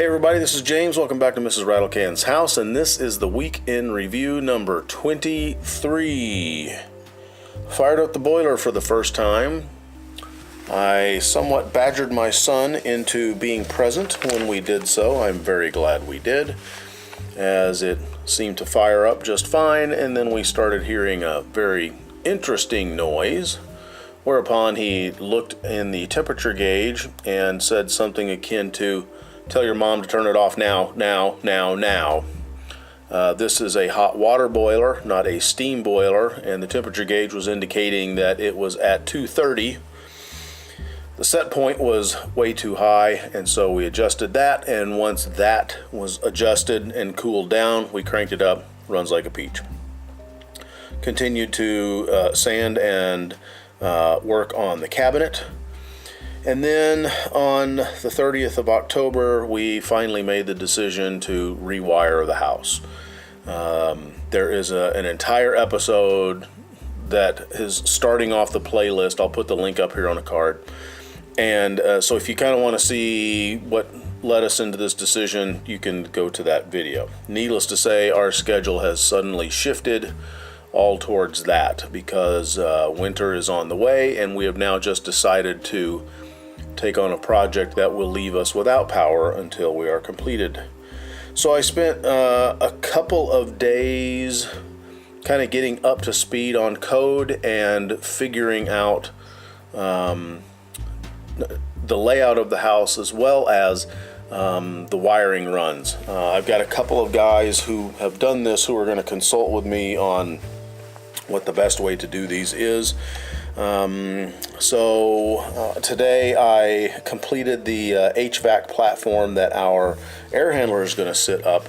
Hey everybody, this is James. Welcome back to Mrs. RATTLECAN'S house, and this is the week in review number 23. Fired up the boiler for the first time. I somewhat badgered my son into being present when we did so. I'm very glad we did, as it seemed to fire up just fine, and then we started hearing a very interesting noise, whereupon he looked in the temperature gauge and said something akin to, "Tell your mom to turn it off now, now, now, now." This is a hot water boiler, not a steam boiler, and the temperature gauge was indicating that it was at 230. The set point was way too high, and so we adjusted that, and once that was adjusted and cooled down, we cranked it up. Runs like a peach. Continued to sand and work on the cabinet. And then on the 30th of October, we finally made the decision to rewire the house. There is an entire episode that is starting off the playlist. I'll put the link up here on a card. And so if you kind of want to see what led us into this decision, you can go to that video. Needless to say, our schedule has suddenly shifted all towards that because winter is on the way, and we have now just decided to take on a project that will leave us without power until we are completed. So I spent a couple of days kind of getting up to speed on code and figuring out the layout of the house, as well as the wiring runs. I've got a couple of guys who have done this who are going to consult with me on what the best way to do these is. Today I completed the HVAC platform that our air handler is going to sit on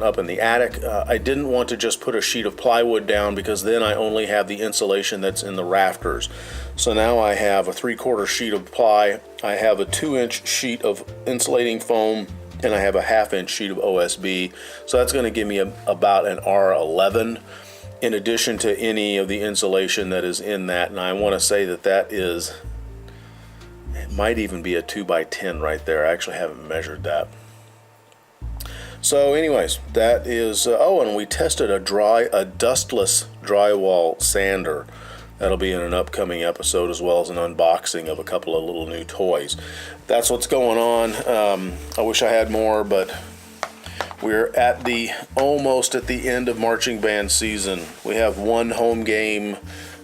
up in the attic. I didn't want to just put a sheet of plywood down because then I only have the insulation that's in the rafters. So now I have a 3/4 sheet of ply, I have a 2-inch sheet of insulating foam, and I have a 1/2-inch sheet of OSB. So that's going to give me about an R11 in addition to any of the insulation that is in that. And I want to say that it might even be a 2x10 right there. I actually haven't measured that. So anyways, that is, and we tested a dustless drywall sander. That'll be in an upcoming episode, as well as an unboxing of a couple of little new toys. That's what's going on. I wish I had more, but we're almost at the end of marching band season. We have one home game,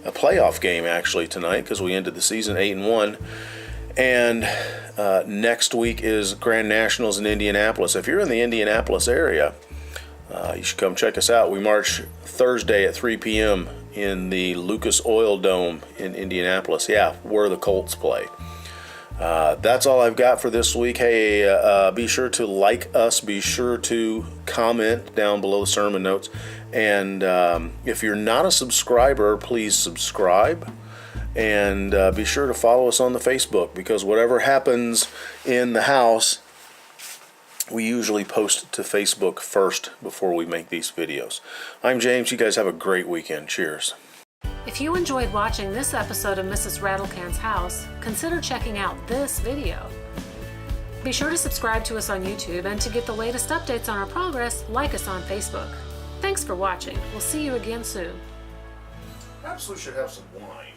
a playoff game actually tonight, because we ended the season 8-1. And next week is Grand Nationals in Indianapolis. If you're in the Indianapolis area, you should come check us out. We march Thursday at 3 p.m. in the Lucas Oil Dome in Indianapolis. Yeah, where the Colts play. That's all I've got for this week. Hey, be sure to like us. Be sure to comment down below the sermon notes. And if you're not a subscriber, please subscribe. And be sure to follow us on the Facebook, because whatever happens in the house, we usually post to Facebook first before we make these videos. I'm James. You guys have a great weekend. Cheers. If you enjoyed watching this episode of Mrs. RATTLECAN'S house, consider checking out this video. Be sure to subscribe to us on YouTube, and to get the latest updates on our progress, like us on Facebook. Thanks for watching. We'll see you again soon. Perhaps we should have some wine.